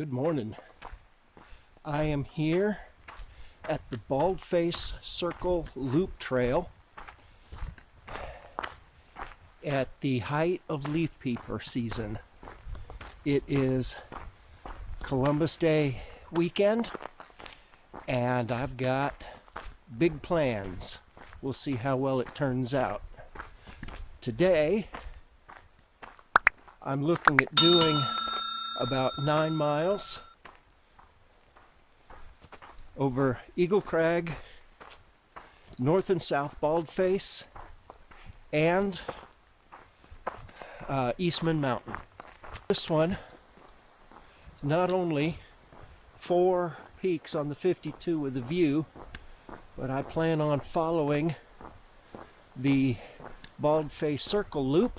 Good morning. I am here at the Baldface Circle Loop Trail at the height of leaf peeper season. It is Columbus Day weekend and I've got big plans. We'll see how well it turns out. Today I'm looking at doing about 9 miles over Eagle Crag, North and South Baldface, and Eastman Mountain. This one is not only 4 peaks on the 52 with a view, but I plan on following the Baldface Circle Loop,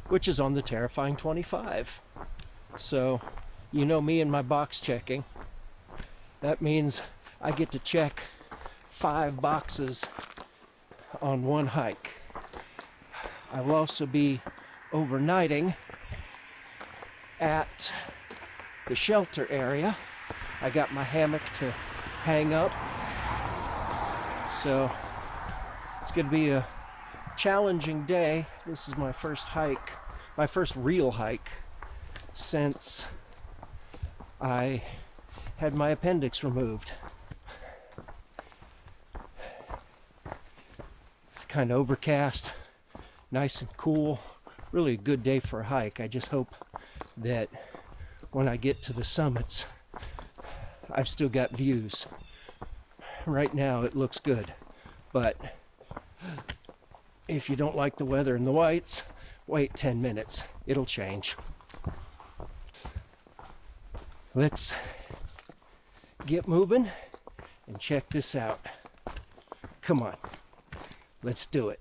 which is on the terrifying 25. So, you know me and my box checking. That means I get to check 5 boxes on one hike. I will also be overnighting at the shelter area. I got my hammock to hang up. So, it's going to be a challenging day. This is my first hike, my first real hike since I had my appendix removed. It's kind of overcast, nice and cool, really a good day for a hike. I just hope that when I get to the summits, I've still got views. Right now it looks good, but if you don't like the weather and the whites, wait 10 minutes. It'll change. Let's get moving and check this out. Come on. Let's do it.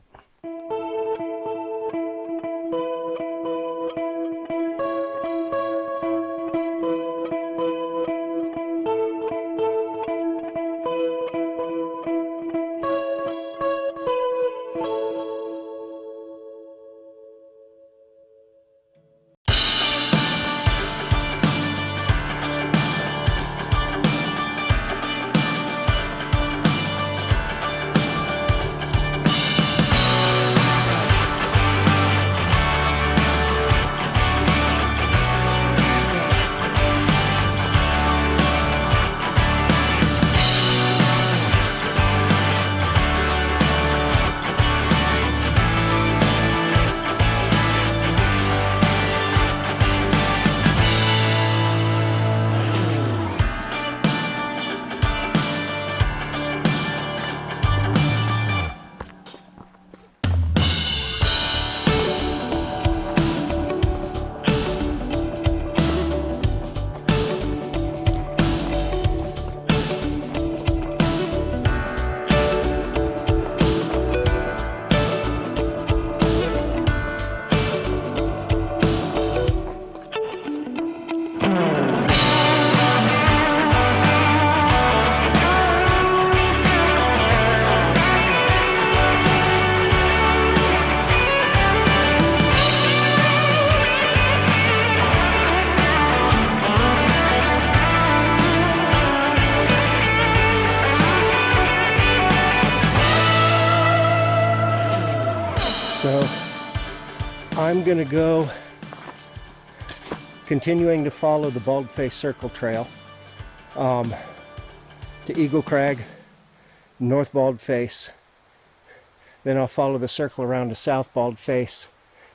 So I'm going to go continuing to follow the Baldface Circle Trail to Eagle Crag, North Baldface. Then I'll follow the circle around to South Baldface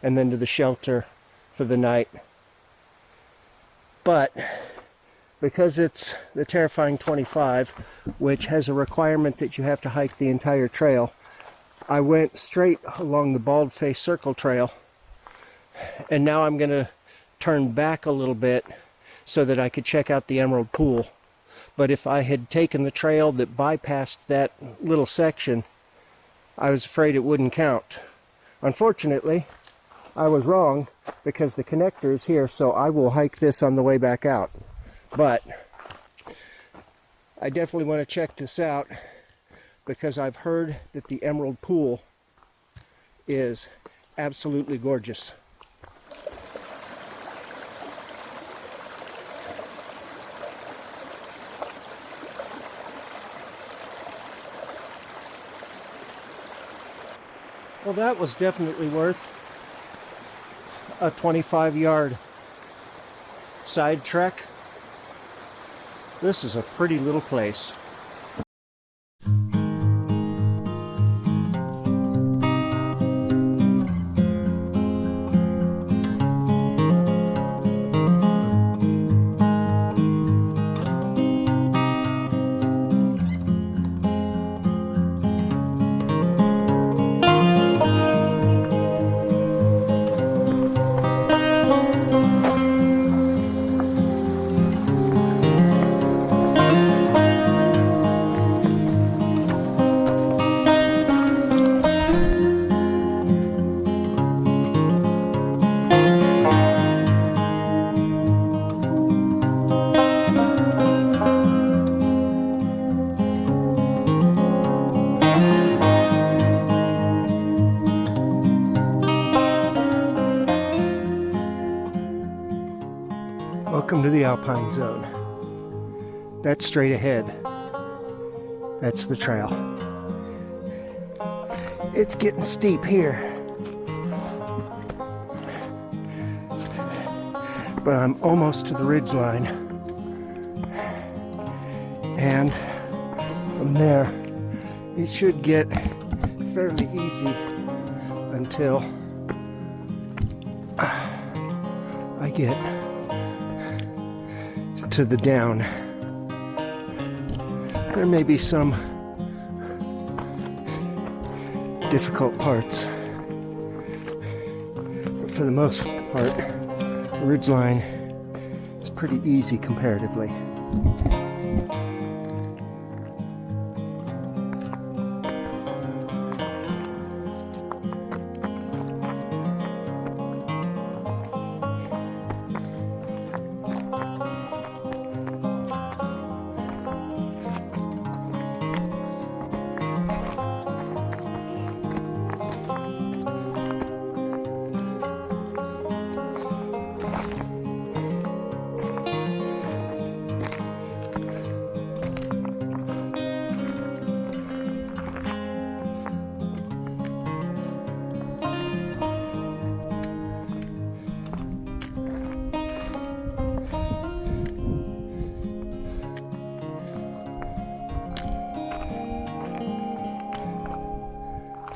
and then to the shelter for the night. But because it's the terrifying 25, which has a requirement that you have to hike the entire trail, I went straight along the Baldface Circle Trail, and now I'm going to turn back a little bit so that I could check out the Emerald Pool. But if I had taken the trail that bypassed that little section, I was afraid it wouldn't count. Unfortunately, I was wrong because the connector is here, so I will hike this on the way back out. But I definitely want to check this out, because I've heard that the Emerald Pool is absolutely gorgeous. Well, that was definitely worth a 25-yard side trek. This is a pretty little place. Welcome to the Alpine Zone. That's straight ahead. That's the trail. It's getting steep here, but I'm almost to the ridge line. And from there, it should get fairly easy until I get to the down. There may be some difficult parts, but for the most part, the ridgeline is pretty easy comparatively.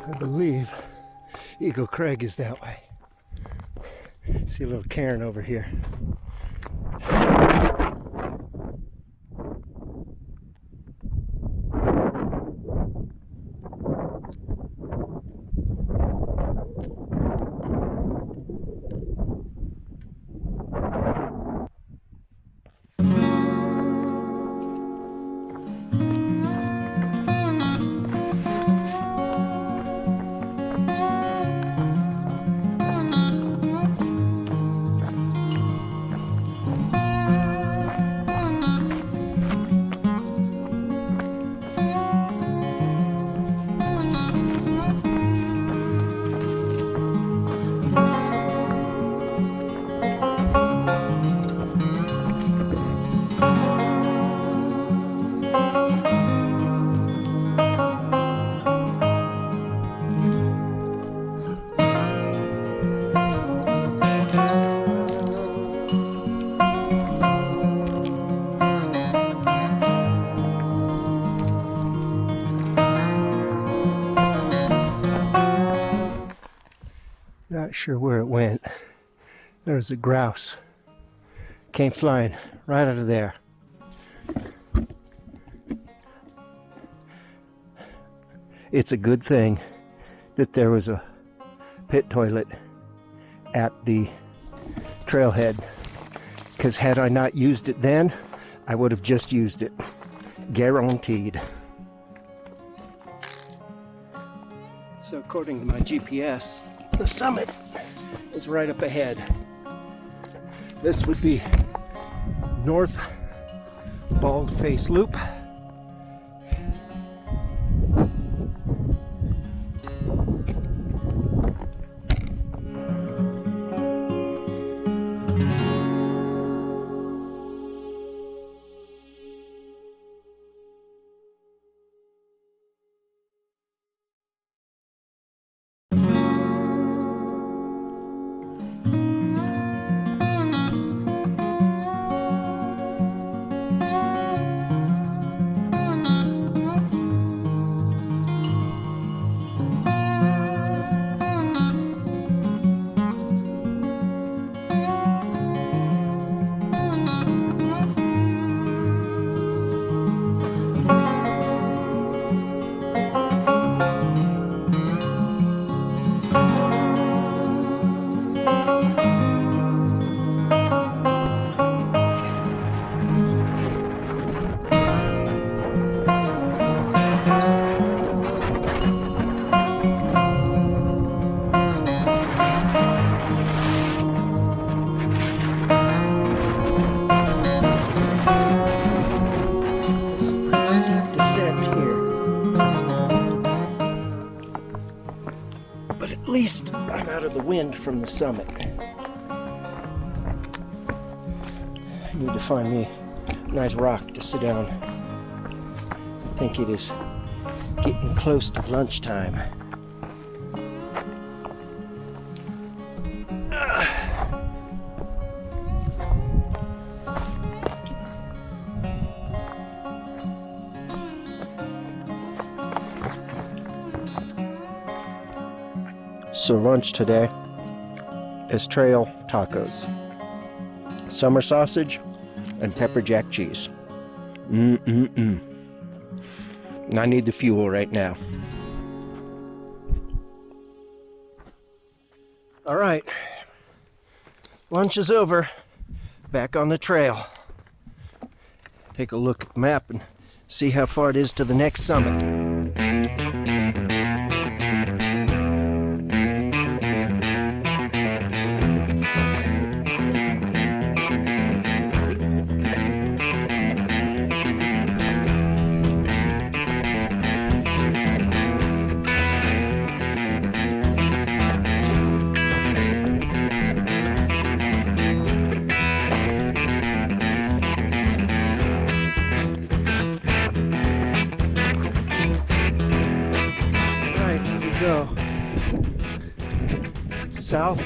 I believe Eagle Crag is that way. See a little cairn over here. Not sure where it went. There was a grouse. Came flying right out of there. It's a good thing that there was a pit toilet at the trailhead, because had I not used it then, I would have just used it. Guaranteed. So according to my GPS, the summit is right up ahead. This would be North Baldface Loop. the wind from the summit. I need to find me a nice rock to sit down. I think it is getting close to lunchtime. So lunch today is trail tacos, summer sausage, and pepper jack cheese. And I need the fuel right now. All right, lunch is over. Back on the trail. Take a look at the map and see how far it is to the next summit. Go. South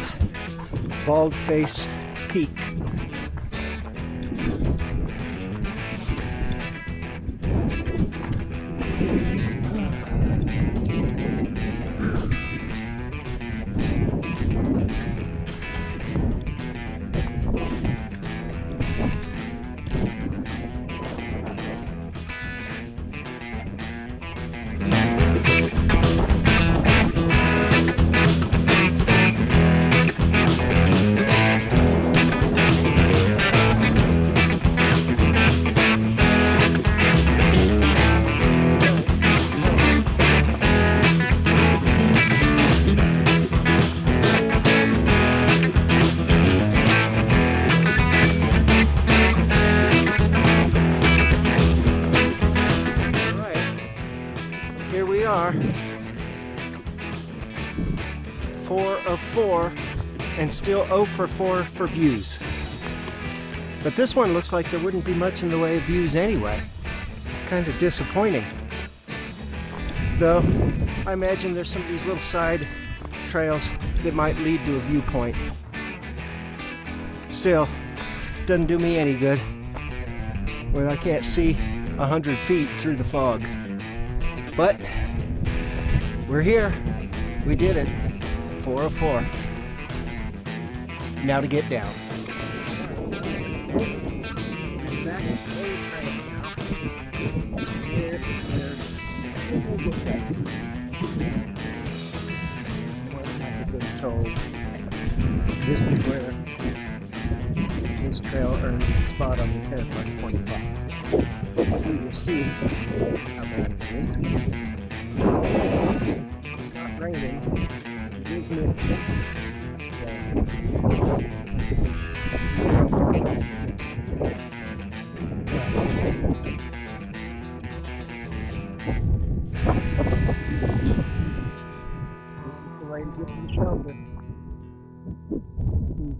Baldface Peak. Here we are, 4 of 4, and still 0 for 4 for views. But this one looks like there wouldn't be much in the way of views anyway. Kind of disappointing. Though, I imagine there's some of these little side trails that might lead to a viewpoint. Still, doesn't do me any good when I can't see 100 feet through the fog. But we're here. We did it. 4 of 4. Now to get down. Back at the old trail now. Here, Eagle Crag. I've been told this is where this trail earned its spot on the Terrifying 25. We will see how bad it is. It's not raining. It is misty. This is the way to get to the shoulder. See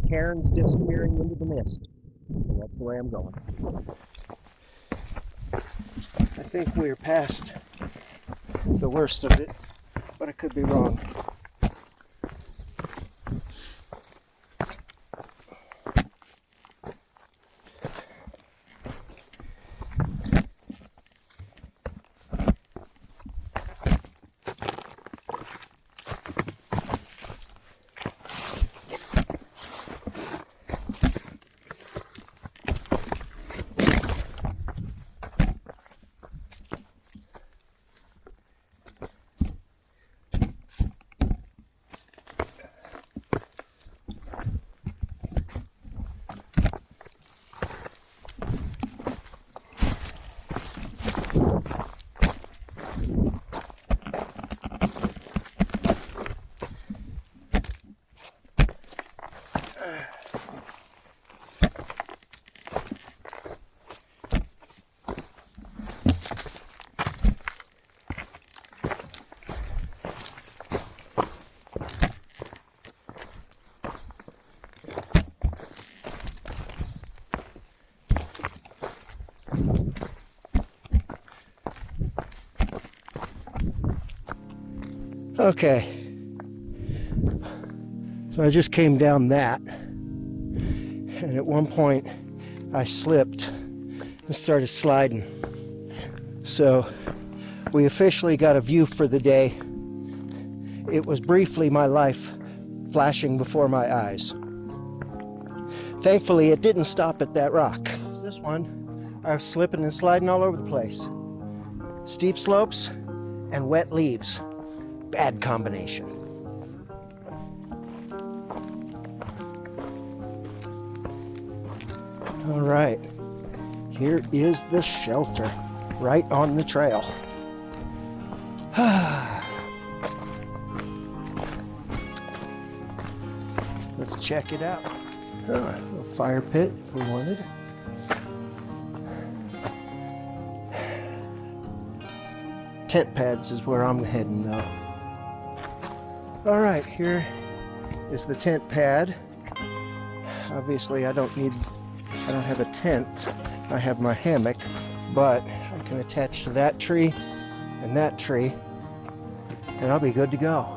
cairns disappearing into the mist. And that's the way I'm going. I think we're past the worst of it, but I could be wrong. Okay, so I just came down that, and at one point I slipped and started sliding. So we officially got a view for the day. It was briefly my life flashing before my eyes. Thankfully, it didn't stop at that rock. This one, I was slipping and sliding all over the place. Steep slopes and wet leaves. Bad combination. All right, here is the shelter, right on the trail. Let's check it out. A little fire pit if we wanted. Tent pads is where I'm heading though. All right, here is the tent pad. Obviously I don't have a tent. I have my hammock, but I can attach to that tree and that tree, and I'll be good to go.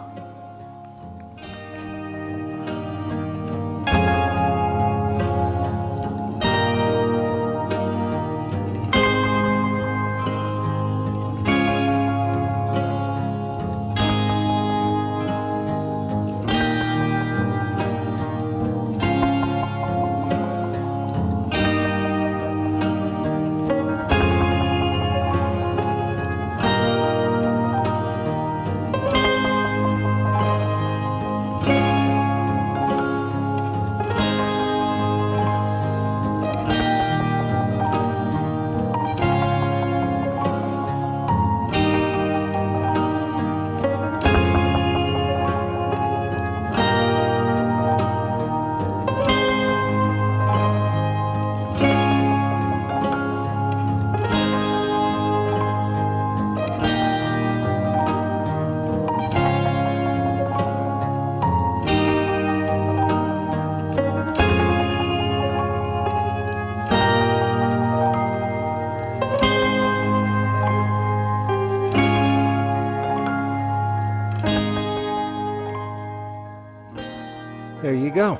There you go.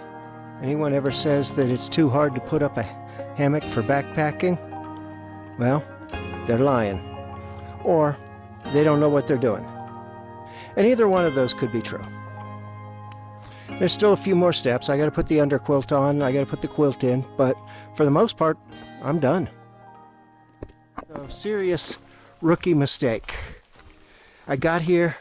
Anyone ever says that it's too hard to put up a hammock for backpacking? Well, they're lying. Or they don't know what they're doing. And either one of those could be true. There's still a few more steps. I got to put the underquilt on, I got to put the quilt in, but for the most part, I'm done. So, serious rookie mistake. I got here,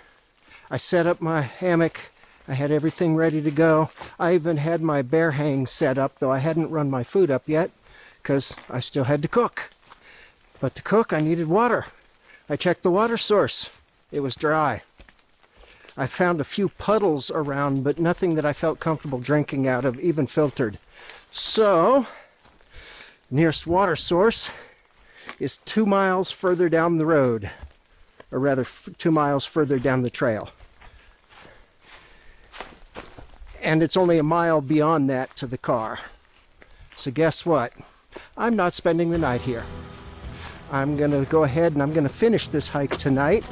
I set up my hammock, I had everything ready to go. I even had my bear hang set up, though I hadn't run my food up yet, because I still had to cook. But to cook, I needed water. I checked the water source. It was dry. I found a few puddles around, but nothing that I felt comfortable drinking out of, even filtered. So, nearest water source is 2 miles further down the road, or rather 2 miles further down the trail. And it's only a mile beyond that to the car. So guess what? I'm not spending the night here. I'm gonna go ahead and I'm gonna finish this hike tonight.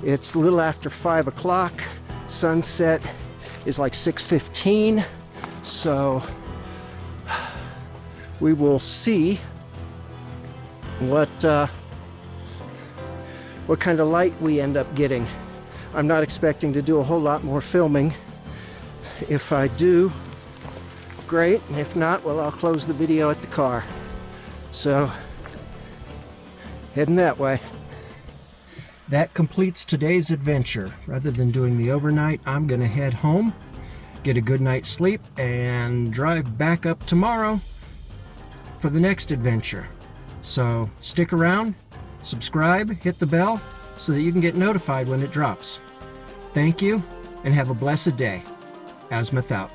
It's a little after 5 o'clock. Sunset is like 6:15. So we will see what kind of light we end up getting. I'm not expecting to do a whole lot more filming. If I do, great, and if not, well, I'll close the video at the car. So, heading that way. That completes today's adventure. Rather than doing the overnight, I'm gonna head home, get a good night's sleep, and drive back up tomorrow for the next adventure. So, stick around, subscribe, hit the bell, so that you can get notified when it drops. Thank you, and have a blessed day. Azimuth out.